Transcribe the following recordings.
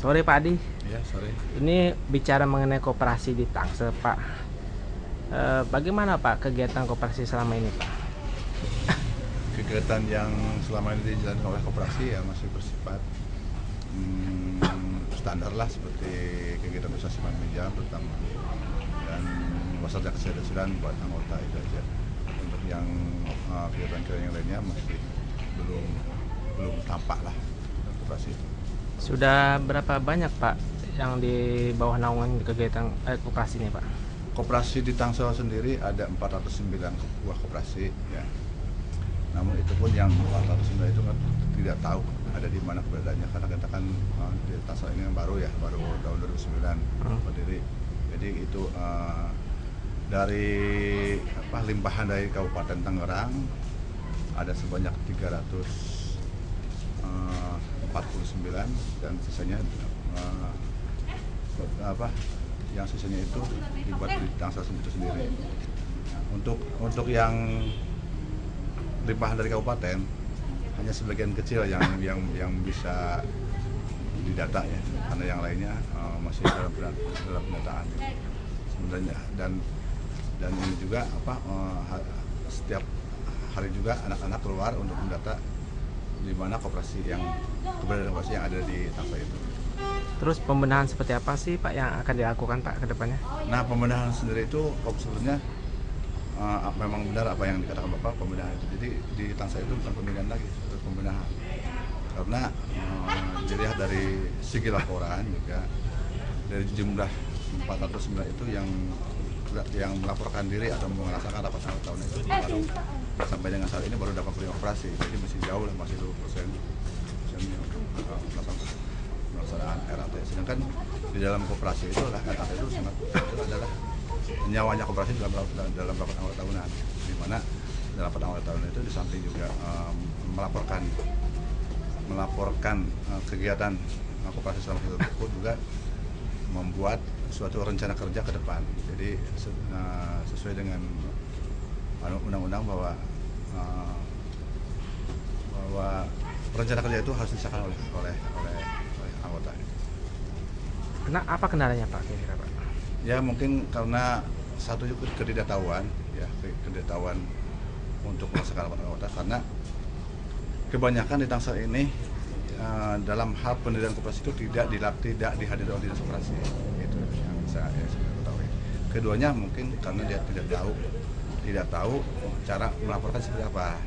Sore Pak Adi. Ya, sore. Ini bicara mengenai koperasi di Tangsel Pak. Bagaimana Pak kegiatan koperasi selama ini Pak? Kegiatan yang selama ini dijalankan oleh koperasi ya masih bersifat standar lah, seperti kegiatan usaha simpan pinjam terutama, dan wasatnya kesehatan buat anggota itu aja. Untuk yang kegiatan yang lainnya masih belum tampak lah koperasi itu. Sudah berapa banyak Pak yang di bawah naungan kegiatan koperasi ini Pak? Koperasi di Tangsel sendiri ada 409 buah koperasi ya. Namun itu pun yang 409 itu kan tidak tahu ada di mana keberadaannya, karena kita kan di Tangsel ini yang baru tahun 2009 berdiri. Jadi itu dari limpahan dari Kabupaten Tangerang ada sebanyak 349, dan sisanya yang sisanya itu dibuat di Tangsel itu sendiri. Untuk yang limpahan dari kabupaten hanya sebagian kecil yang bisa didata ya, karena yang lainnya masih dalam pendataan sebenarnya. Dan ini juga setiap hari juga anak-anak keluar untuk mendata di mana keberadaan koperasi yang ada di Tangsel itu. Terus pembenahan seperti apa sih Pak yang akan dilakukan Pak ke depannya? Nah, pembenahan sendiri itu sebenarnya memang benar apa yang dikatakan Bapak, pembenahan itu. Jadi di Tangsel itu bukan pemilihan lagi, pembenahan. Karena dilihat dari segi laporan juga, dari jumlah 409 itu yang melaporkan diri atau merasakan rapat awal tahun itu baru sampai dengan saat ini baru dapat koperasi. Jadi masih jauh lah, masih 20% pelaksanaan RAT. Sedangkan di dalam koperasi itu RAT itu sangat itu adalah nyawanya koperasi dalam rapat awal tahunan, di mana dalam rapat awal tahunan itu di samping juga melaporkan kegiatan koperasi selama itu pun juga membuat suatu rencana kerja ke depan. Jadi sesuai dengan undang-undang bahwa rencana kerja itu harus disahkan oleh anggota. Apa kendalanya Pak kira-kira Pak? Ya mungkin karena satu juga ketidaktahuan untuk melaksanakan rapat anggota, karena kebanyakan di Tangsel ini dalam hal pendirian koperasi itu tidak dihadiri oleh dinas koperasi. Itu yang saya ketahui. Keduanya mungkin karena dia tidak tahu cara melaporkan seperti apa.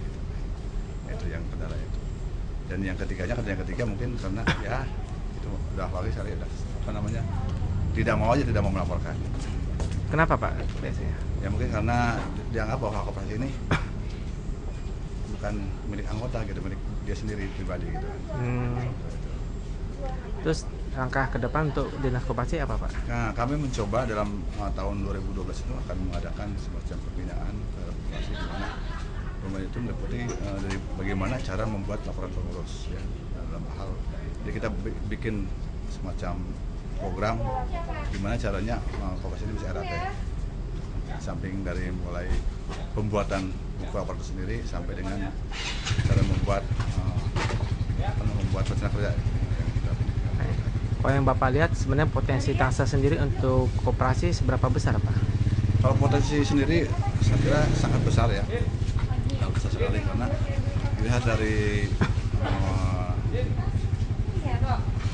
Itu yang kendala itu. Dan yang ketiga mungkin karena ya itu udah lagi saya tidak mau melaporkan. Kenapa Pak biasanya? Ya mungkin karena dianggap bahwa koperasi ini bukan milik anggota gitu, milik dia sendiri pribadi gitu. Terus langkah ke depan untuk dinas koperasi apa Pak? Nah, kami mencoba dalam tahun 2012 itu akan mengadakan semacam pembinaan terhadap koperasi, di mana pembinaan itu meliputi dari bagaimana cara membuat laporan pengurus ya, dalam hal. Jadi kita bikin semacam program gimana caranya koperasi ini bisa RAT. Samping dari mulai pembuatan buku laporan itu sendiri sampai dengan cara membuat rencana kerja. Kalau yang Bapak lihat sebenarnya potensi Tangsel sendiri untuk koperasi seberapa besar Pak? Kalau potensi sendiri saya kira sangat besar ya, sangat besar sekali, karena dilihat dari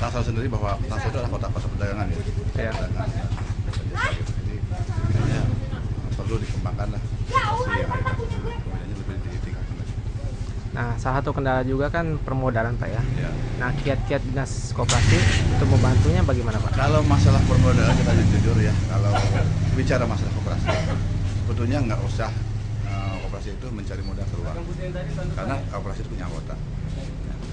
Tangsel sendiri bahwa Tangsel itu adalah kota perdagangan ya. Ya. Jadi kayaknya perlu dikembangkan lah koperasi yang ada, kemudiannya lebih ditingkatkan lagi. Nah, salah satu kendala juga kan permodalan Pak ya. Ya. Nah, kiat-kiat dinas koperasi untuk membantunya bagaimana Pak? Kalau masalah permodalan kita jujur ya, kalau bicara masalah koperasi, sebetulnya nggak usah koperasi itu mencari modal keluar, karena koperasi itu punya anggota.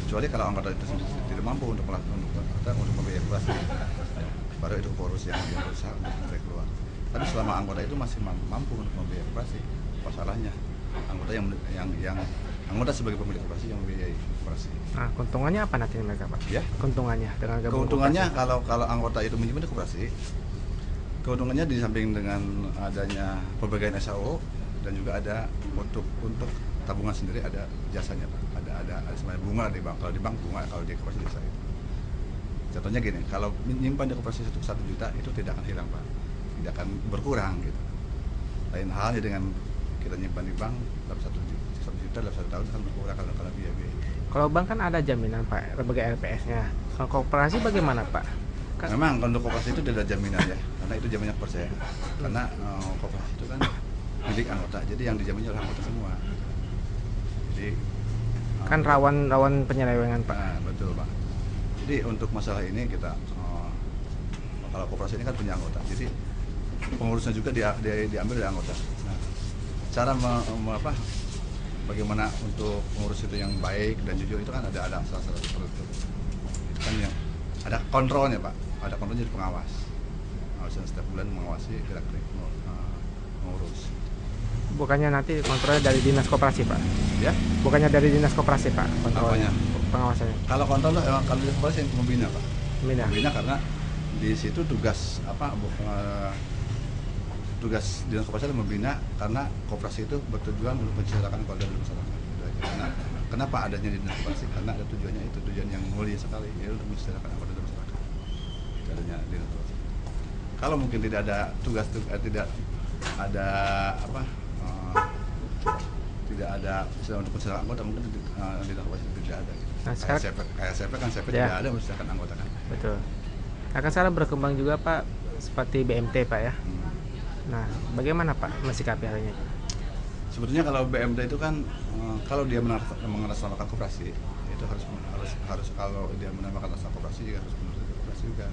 Kecuali kalau anggota itu tidak mampu untuk membiayai koperasi, baru itu poros yang berusaha untuk mencari keluar. Tapi selama anggota itu masih mampu untuk membiayai koperasi, apa salahnya anggota sebagai pemilik koperasi yang membiayai koperasi. Nah, keuntungannya apa nanti mereka Pak? Ya. Keuntungannya dengan gabung Keuntungannya koperasi? kalau anggota itu menyimpan di koperasi, keuntungannya di samping dengan adanya pembagian SAO, dan juga ada untuk tabungan sendiri ada jasanya Pak. Ada sebenarnya bunga di bank. Kalau di bank bunga, kalau di koperasi jasa itu. Contohnya gini, kalau menyimpan di koperasi 1 juta itu tidak akan hilang Pak, tidak akan berkurang gitu. Lain halnya dengan kita nyimpan di bank dalam 1 juta dalam 1 tahun akan berkurang karena biaya-biaya. Kalau bank kan ada jaminan Pak sebagai LPS-nya. Kalau koperasi bagaimana Pak? Memang untuk koperasi itu tidak ada jaminan ya, karena itu jaminnya persen. Karena koperasi itu kan milik anggota, jadi yang dijamin oleh anggota semua. Jadi Kan rawan penyelewengan Pak. Nah, betul Pak. Jadi untuk masalah ini kita kalau koperasi ini kan punya anggota, jadi pengurusnya juga diambil dari anggota. Nah, cara bagaimana untuk pengurus itu yang baik dan jujur itu kan ada salah satu seperti itu. Itu kan yang ada kontrolnya Pak, ada kontrolnya dari pengawas. Pengawas yang setiap bulan mengawasi gerak-gerik pengurus. Bukannya nanti kontrolnya dari dinas koperasi Pak? Ya? Bukannya dari dinas koperasi Pak kontrolnya? Apanya? Pengawasannya? Kalau kontrol kalau dinas koperasi yang membina Pak. Mina. Membina karena di situ tugas tugas dinas koperasi adalah membina karena koperasi itu bertujuan untuk mensejahterakan keluarga dan masyarakat. Karena kenapa adanya di dinas koperasi? Karena ada tujuannya itu tujuan yang mulia sekali, yaitu untuk mensejahterakan keluarga dan masyarakat. Itu adanya dinas koperasi. Kalau mungkin tidak ada tidak ada tidak ada istilah untuk mensejahterakan anggota, mungkin dinas koperasi tidak ada. Nah, sekarang, kayak CP kan ya. tidak ada mensejahterakan anggota kan. Betul. Nah kan sekarang berkembang juga Pak seperti BMT Pak ya. Nah bagaimana Pak mensikapi hal ini? Sebetulnya kalau BMT itu kan kalau dia mengatasnamakan koperasi itu harus kalau dia menamakan atas nama koperasi harus menurut koperasi juga.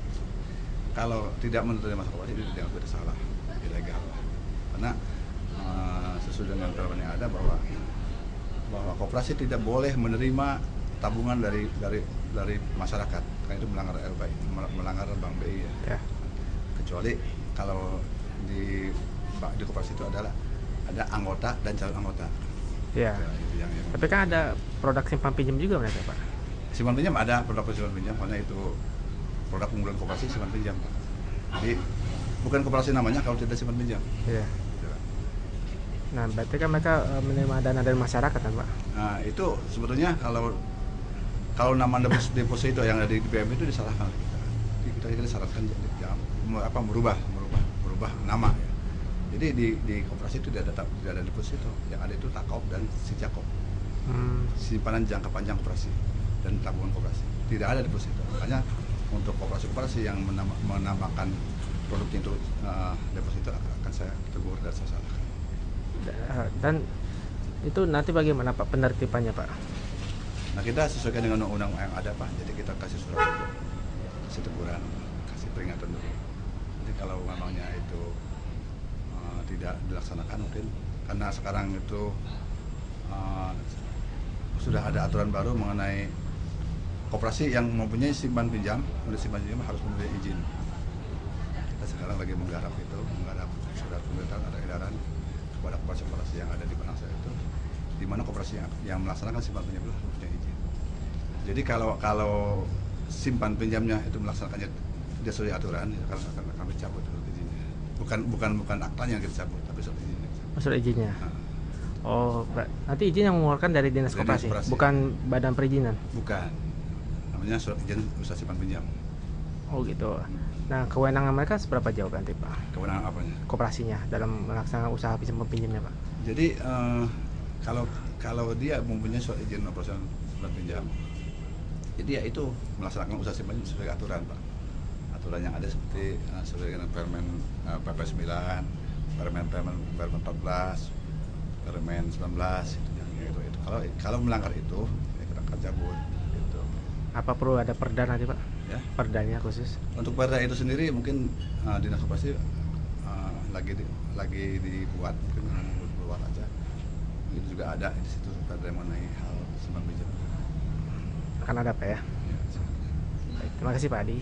Kalau tidak menurut nama koperasi itu tidak bersalah, ilegal. Karena sesuai dengan peraturan yang ada bahwa koperasi tidak boleh menerima tabungan dari masyarakat, karena itu melanggar LBI, melanggar Bank BI ya. Kecuali kalau di koperasi itu adalah ada anggota dan calon anggota. Ya. Yang Tapi kan ada produk simpan pinjam juga mereka Pak. Simpan pinjam ada produk simpan pinjam, karena itu produk unggulan koperasi simpan pinjam. Jadi bukan koperasi namanya kalau tidak simpan pinjam. Iya. Nah berarti kan mereka menerima dana dari masyarakat kan Pak? Nah itu sebetulnya kalau nama deposito yang ada di BM itu disalahkan kita disarankan merubah nama ya. Jadi di koperasi itu tidak ada deposito, yang ada itu takop dan sijakop, simpanan jangka panjang koperasi dan tabungan koperasi, tidak ada deposito. Makanya untuk koperasi yang menamakan produknya itu deposito akan saya tegur dan saya salahkan. Dan itu nanti bagaimana Pak penertibannya Pak? Nah kita sesuaikan dengan undang-undang yang ada Pak, jadi kita kasih surat dulu, kasih teguran, kasih peringatan dulu. Jadi kalau memangnya itu tidak dilaksanakan mungkin karena sekarang itu sudah ada aturan baru mengenai koperasi yang mempunyai simpan pinjam, harus mempunyai izin. Kita sekarang lagi menggarap surat pemerintahan, ada edaran kepada koperasi yang ada di Bangsa itu, di mana koperasi yang melaksanakan simpan pinjam itu harus mempunyai izin. Jadi kalau simpan pinjamnya itu melaksanakannya tidak sesuai aturan, akan kami cabut izinnya. Bukan aktanya yang kita cabut, tapi surat izinnya. Surat izinnya. Oh, nanti izin yang mengeluarkan dari dinas koperasi, bukan badan perizinan. Bukan. Namanya surat izin usaha simpan pinjam. Oh gitu. Nah, kewenangan mereka seberapa jauh nanti Pak? Kewenangan apanya? Koperasinya dalam melaksanakan usaha simpan pinjamnya Pak. Jadi kalau dia mempunyai surat izin operasional simpan pinjam, jadi ya itu melaksanakan usaha simpan pinjam sesuai aturan Pak. Aturan yang ada seperti sesuai dengan Permen PP 9, Permen 14, Permen 19 itu. Kalau melanggar itu ya kita akan cabut gitu. Apa perlu ada perda nanti Pak? Ya. Perdanya khusus. Untuk perda itu sendiri mungkin dinas koperasi lagi dibuat, mungkin buat aja. Itu juga ada di situ perda mengenai hal simpan pinjam. Akan ada Pak ya. Ya, Baik, terima kasih Pak Adi.